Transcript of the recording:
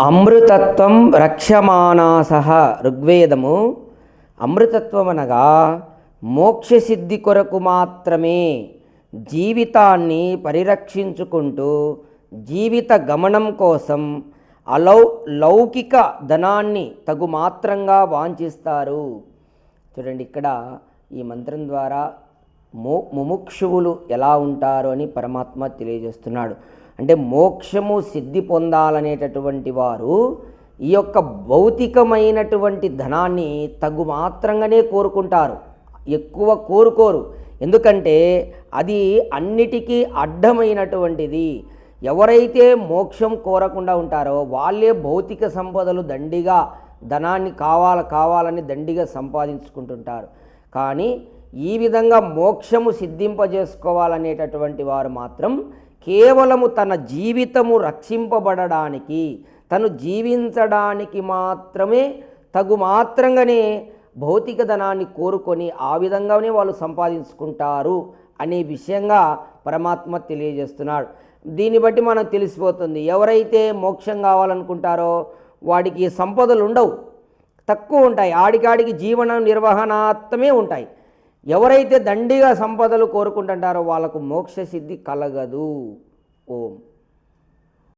అమృతత్వం రక్షమానాసః ఋగ్వేదము. అమృతత్వం అనగా మోక్షసిద్ధి కొరకు మాత్రమే జీవితాన్ని పరిరక్షించుకుంటూ జీవిత గమనం కోసం లౌకిక ధనాన్ని తగు మాత్రంగా వాంఛిస్తారు. చూడండి, ఇక్కడ ఈ మంత్రం ద్వారా ముముక్షువులు ఎలా ఉంటారు అని పరమాత్మ తెలియజేస్తున్నాడు. అంటే మోక్షము సిద్ధి పొందాలనేటటువంటి వారు ఈ యొక్క భౌతికమైనటువంటి ధనాన్ని తగు మాత్రంగానే కోరుకుంటారు, ఎక్కువ కోరుకోరు. ఎందుకంటే అది అన్నిటికీ అడ్డమైనటువంటిది. ఎవరైతే మోక్షం కోరకుండా ఉంటారో వాళ్ళే భౌతిక సంపదలు దండిగా ధనాన్ని కావాలని దండిగా సంపాదించుకుంటుంటారు. కానీ ఈ విధంగా మోక్షము సిద్ధింపజేసుకోవాలనేటటువంటి వారు మాత్రం కేవలము తన జీవితము రక్షింపబడడానికి, తను జీవించడానికి మాత్రమే తగు మాత్రంగానే భౌతిక ధనాన్ని కోరుకొని ఆ విధంగానే వాళ్ళు సంపాదించుకుంటారు అనే విషయంగా పరమాత్మ తెలియజేస్తున్నాడు. దీన్ని బట్టి మనం తెలిసిపోతుంది, ఎవరైతే మోక్షం కావాలనుకుంటారో వాడికి సంపదలు ఉండవు, తక్కువ ఉంటాయి, ఆడికాడికి జీవన నిర్వహణాత్మే ఉంటాయి. ఎవరైతే దండిగా సంపదలు కోరుకుంటుంటారో వాళ్ళకు మోక్ష సిద్ధి కలగదు. ఓం.